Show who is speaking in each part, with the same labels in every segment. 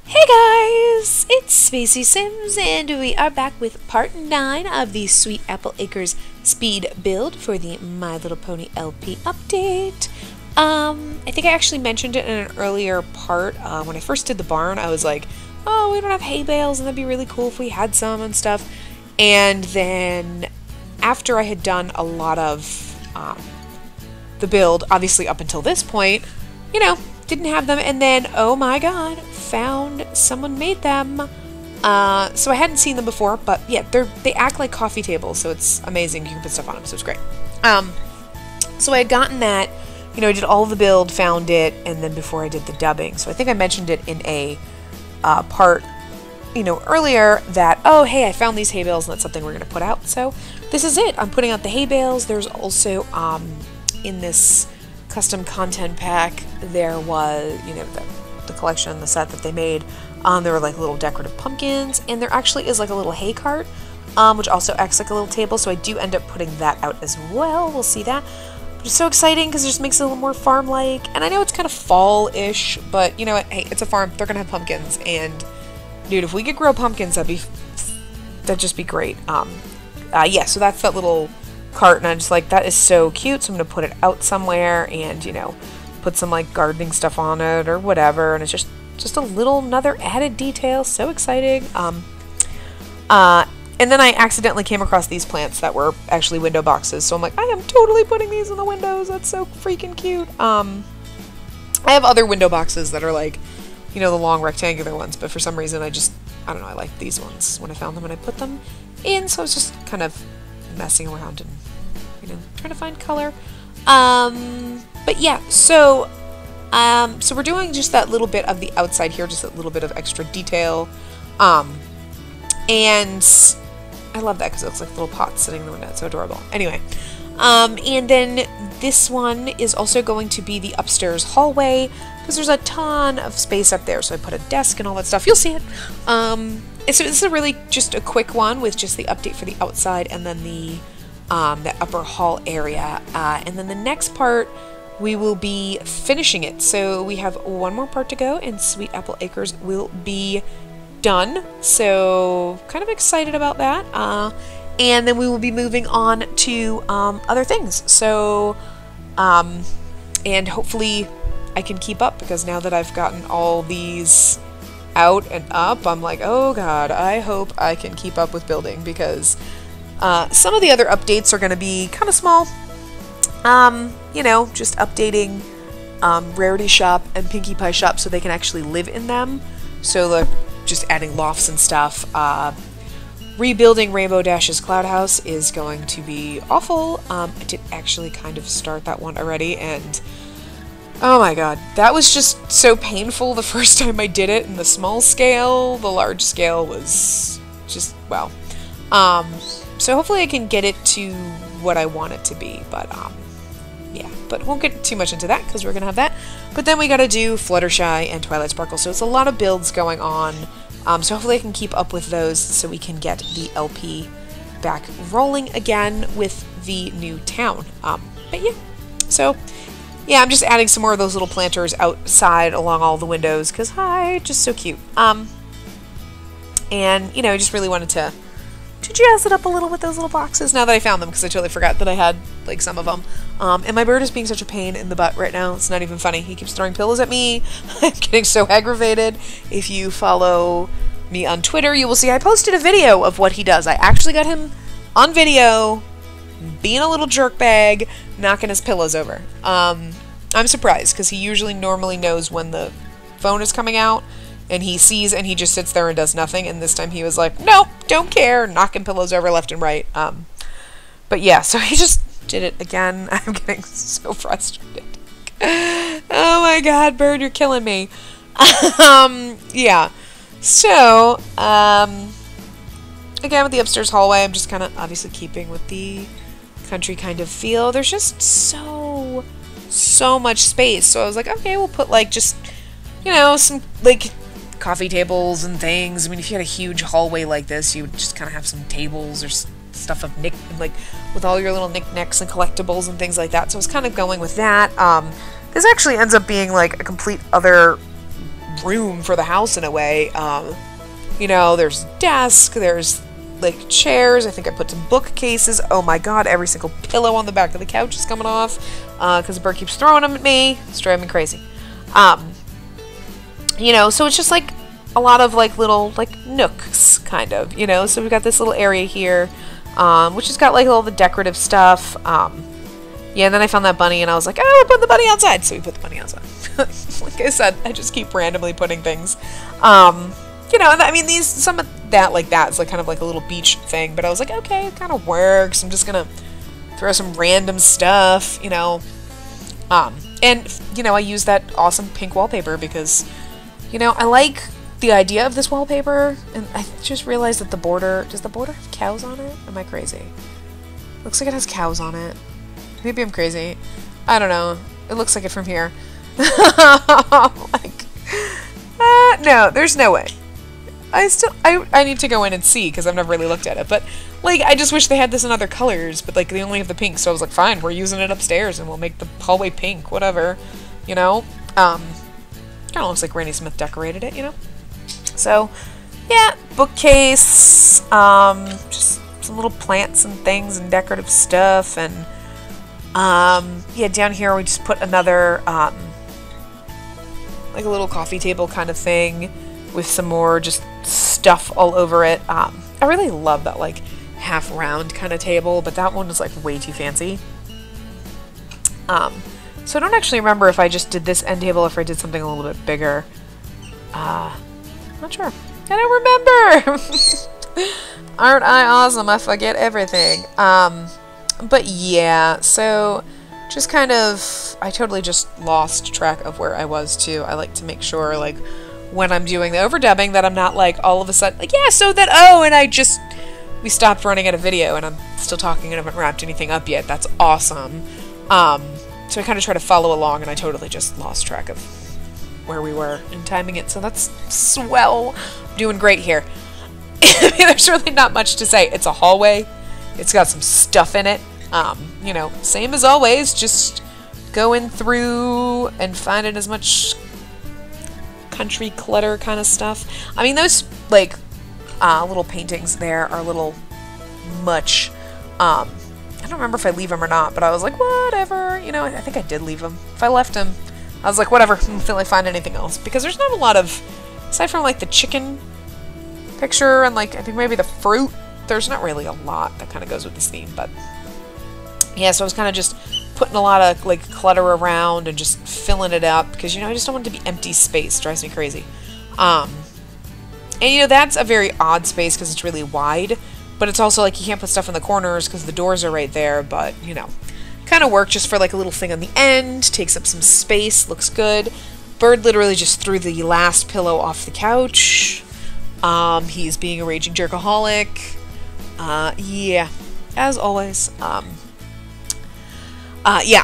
Speaker 1: Hey guys, it's Spacey Sims, and we are back with part 9 of the Sweet Apple Acres speed build for the My Little Pony LP update. I think I actually mentioned it in an earlier part. When I first did the barn, I was like, oh, we don't have hay bales, and that'd be really cool if we had some and stuff. And then after I had done a lot of the build, obviously up until this point, you know, didn't have them, and then, oh my god, found someone made them. So I hadn't seen them before, but yeah, they act like coffee tables, so it's amazing. You can put stuff on them, so it's great. So I had gotten that, you know, I did all of the build, found it, and then before I did the dubbing. So I think I mentioned it in a part, you know, earlier that, oh, hey, I found these hay bales, and that's something we're going to put out. So this is it. I'm putting out the hay bales. There's also, in this custom content pack, there was, you know, the collection, the set that they made. There were like little decorative pumpkins, and there actually is like a little hay cart, which also acts like a little table, so I do end up putting that out as well. We'll see that. But it's so exciting because it just makes it a little more farm-like, and I know it's kind of fall-ish, but you know what, hey, it's a farm, they're gonna have pumpkins, and dude, if we could grow pumpkins, that'd just be great. Yeah, so that's that little cart, and I'm just like, that is so cute, so I'm gonna put it out somewhere and, you know, put some like gardening stuff on it or whatever, and it's just a little another added detail. So exciting. And then I accidentally came across these plants that were actually window boxes, so I'm like, I am totally putting these in the windows. That's so freaking cute. I have other window boxes that are like, you know, the long rectangular ones, but for some reason I don't know, I like these ones when I found them and I put them in, so I was just kind of messing around and, you know, trying to find color. But yeah, so we're doing just that little bit of the outside here, just a little bit of extra detail, and I love that because it looks like little pots sitting in the window. It's so adorable. Anyway, and then this one is also going to be the upstairs hallway because there's a ton of space up there, so I put a desk and all that stuff. You'll see it. So this is a really just a quick one with just the update for the outside, and then the upper hall area, and then the next part we will be finishing it. So we have one more part to go, and Sweet Apple Acres will be done. So kind of excited about that. And then we will be moving on to other things. So, and hopefully I can keep up, because now that I've gotten all these out and up, I'm like, oh god, I hope I can keep up with building, because some of the other updates are going to be kind of small. You know, just updating Rarity Shop and Pinkie Pie Shop so they can actually live in them. So like just adding lofts and stuff. Rebuilding Rainbow Dash's Cloud House is going to be awful. I did actually kind of start that one already, and oh my god, that was just so painful the first time I did it in the small scale. The large scale was just, wow. So hopefully I can get it to what I want it to be, but yeah, but won't get too much into that because we're gonna have that. But then we gotta do Fluttershy and Twilight Sparkle, so it's a lot of builds going on. So hopefully I can keep up with those so we can get the LP back rolling again with the new town. But yeah, so yeah, I'm just adding some more of those little planters outside along all the windows because, hi, just so cute. And you know, I just really wanted to jazz it up a little with those little boxes now that I found them, because I totally forgot that I had like some of them. And my bird is being such a pain in the butt right now. It's not even funny. He keeps throwing pillows at me. I'm getting so aggravated. If you follow me on Twitter, you will see I posted a video of what he does. I actually got him on video being a little jerk bag, knocking his pillows over. I'm surprised because he usually normally knows when the phone is coming out, and he sees and he just sits there and does nothing, and this time he was like, nope, don't care, knocking pillows over left and right. But yeah, so he just did it again. I'm getting so frustrated. Oh my god, bird, you're killing me. Yeah, so again with the upstairs hallway, I'm just kind of obviously keeping with the country kind of feel. There's just so much space, so I was like, okay, we'll put like just, you know, some like coffee tables and things. I mean, if you had a huge hallway like this, you would just kind of have some tables or stuff of like with all your little knickknacks and collectibles and things like that. So I was kind of going with that. This actually ends up being like a complete other room for the house in a way. You know, there's desk, there's like chairs. I think I put some bookcases. Oh my god, every single pillow on the back of the couch is coming off because the bird keeps throwing them at me. It's driving me crazy. You know, so it's just like a lot of like little like nooks, kind of, you know. So we've got this little area here, which has got like all the decorative stuff. Yeah, and then I found that bunny and I was like, oh, we'll put the bunny outside. So we put the bunny outside. Like I said, I just keep randomly putting things. You know, I mean, some of that like that is like kind of like a little beach thing, but I was like, okay, it kind of works. I'm just gonna throw some random stuff, you know. And you know, I use that awesome pink wallpaper because, you know, I like the idea of this wallpaper, and I just realized that the border, does the border have cows on it? Am I crazy? Looks like it has cows on it. Maybe I'm crazy. I don't know. It looks like it from here. Like, no, there's no way. I need to go in and see because I've never really looked at it. But like, I just wish they had this in other colors, but like they only have the pink. So I was like, fine, we're using it upstairs and we'll make the hallway pink, whatever, you know. Kind of looks like Granny Smith decorated it, you know. So yeah, bookcase, just some little plants and things and decorative stuff, and yeah, down here we just put another like a little coffee table kind of thing with some more just stuff all over it. I really love that like half round kind of table, but that one was like way too fancy. So I don't actually remember if I just did this end table or if I did something a little bit bigger. Not sure. I don't remember! Aren't I awesome? I forget everything. But yeah, so just kind of, I totally just lost track of where I was too. I like to make sure, like, when I'm doing the overdubbing that I'm not like all of a sudden, like, yeah, so that, oh, and we stopped running at a video and I'm still talking and I haven't wrapped anything up yet. That's awesome. So I kind of try to follow along and I totally just lost track of where we were in timing it. So that's swell. I'm doing great here. I mean, there's really not much to say. It's a hallway. It's got some stuff in it. You know, same as always, just going through and finding as much country clutter kind of stuff. I mean, those, like, little paintings there are a little much. I don't remember if I leave them or not, but I was like, whatever. You know, I think I did leave them. If I left them, I was like, whatever, until I find anything else. Because there's not a lot of, aside from, like, the chicken picture and, like, I think maybe the fruit, there's not really a lot that kind of goes with this theme, but yeah, so I was kind of just putting a lot of like clutter around and just filling it up because, you know, I just don't want it to be empty space. It drives me crazy. And you know, that's a very odd space because it's really wide, but it's also like you can't put stuff in the corners because the doors are right there, but you know, kind of work just for like a little thing on the end, takes up some space, looks good. Bird literally just threw the last pillow off the couch. He's being a raging jerkaholic. Yeah, as always. Yeah,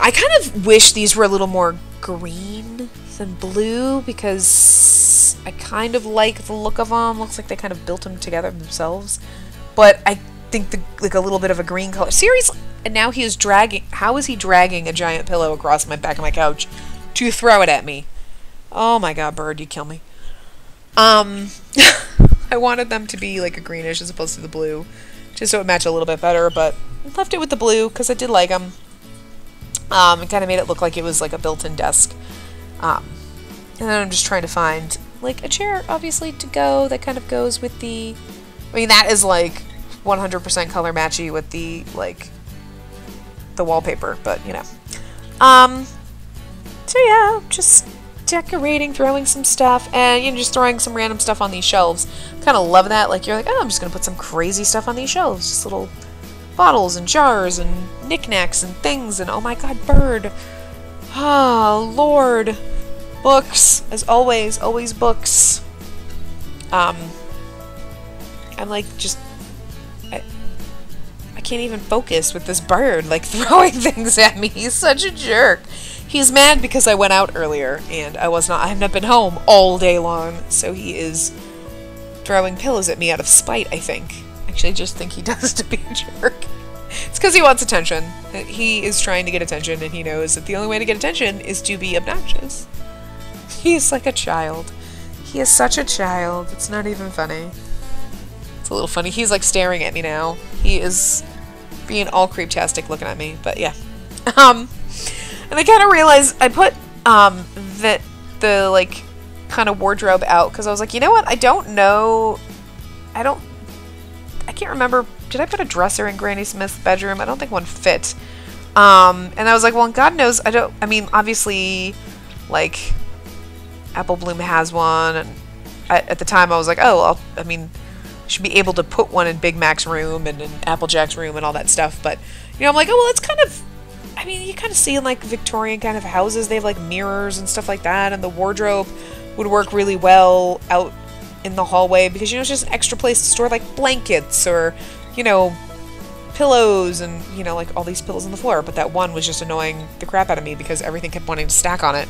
Speaker 1: I kind of wish these were a little more green than blue because I kind of like the look of them. Looks like they kind of built them together themselves. But I think like a little bit of a green color. Seriously, and now he is dragging. How is he dragging a giant pillow across my back of my couch to throw it at me? Oh my god, bird, you kill me. I wanted them to be like a greenish as opposed to the blue, just so it matched a little bit better, but left it with the blue because I did like them. It kind of made it look like it was like a built-in desk. And then I'm just trying to find like a chair, obviously, to go that kind of goes with the, I mean, that is like 100% color matchy with the, like, the wallpaper, but, you know. So yeah, just decorating, throwing some stuff, and, you know, just throwing some random stuff on these shelves. Kind of love that. Like, you're like, oh, I'm just going to put some crazy stuff on these shelves. Just little bottles and jars and knickknacks and things, and oh my god, bird. Oh, Lord. Books, as always books. I'm like, just, I can't even focus with this bird, like, throwing things at me. He's such a jerk. He's mad because I went out earlier, and I have not been home all day long, so he is throwing pillows at me out of spite, I think. Actually, I just think he does to be a jerk. It's because he wants attention. He is trying to get attention, and he knows that the only way to get attention is to be obnoxious. He's like a child. He is such a child. It's not even funny. It's a little funny. He's like staring at me now. He is being all creeptastic looking at me, but yeah. And I kind of realized I put the like kind of wardrobe out because I was like, you know what? I don't know. I can't remember. Did I put a dresser in Granny Smith's bedroom? I don't think one fit. And I was like, well, God knows, I mean, obviously, like, Apple Bloom has one, and at the time I was like, oh, I mean, I should be able to put one in Big Mac's room and in Applejack's room and all that stuff, but, you know, I'm like, oh, well, it's kind of, I mean, you kind of see in, like, Victorian kind of houses, they have, like, mirrors and stuff like that, and the wardrobe would work really well out in the hallway, because, you know, it's just an extra place to store, like, blankets, or, you know, pillows, and, you know, like, all these pillows on the floor, but that one was just annoying the crap out of me, because everything kept wanting to stack on it.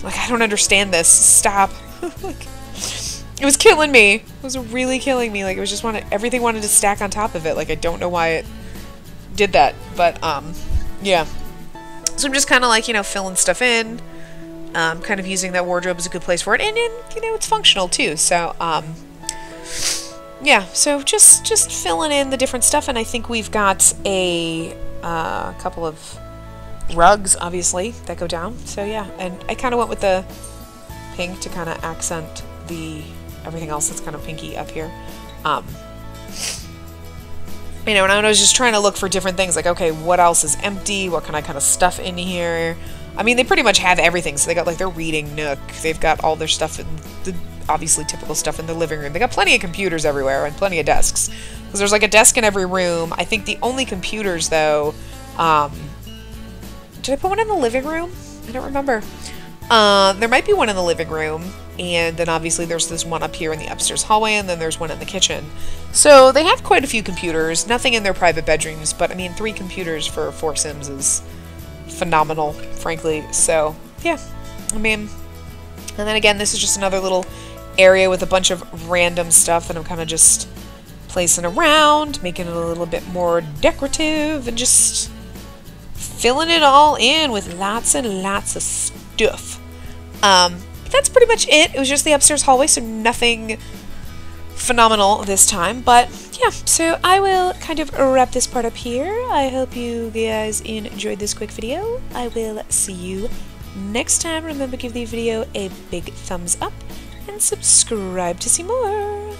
Speaker 1: Like, I don't understand this. Stop. Like, it was killing me. It was really killing me. Like, it was just everything wanted to stack on top of it. Like, I don't know why it did that, but, yeah. So I'm just kind of, like, you know, filling stuff in, kind of using that wardrobe as a good place for it, and you know, it's functional, too, so, yeah, so just filling in the different stuff, and I think we've got a couple of rugs, obviously, that go down, so yeah, and I kind of went with the pink to kind of accent everything else that's kind of pinky up here. You know, and I was just trying to look for different things, like, okay, what else is empty? What can I kind of stuff in here? I mean, they pretty much have everything, so they got, like, their reading nook, they've got all their stuff in the obviously typical stuff in the living room. They got plenty of computers everywhere and plenty of desks. Because there's like a desk in every room. I think the only computers, though, did I put one in the living room? I don't remember. There might be one in the living room, and then obviously there's this one up here in the upstairs hallway, and then there's one in the kitchen. So they have quite a few computers, nothing in their private bedrooms, but I mean, 3 computers for 4 Sims is phenomenal, frankly. So, yeah, I mean, and then again, this is just another little area with a bunch of random stuff that I'm kind of just placing around, making it a little bit more decorative, and just filling it all in with lots and lots of stuff. But that's pretty much it. It was just the upstairs hallway, so nothing phenomenal this time. But yeah, so I will kind of wrap this part up here. I hope you guys enjoyed this quick video. I will see you next time. Remember, give the video a big thumbs up and subscribe to see more.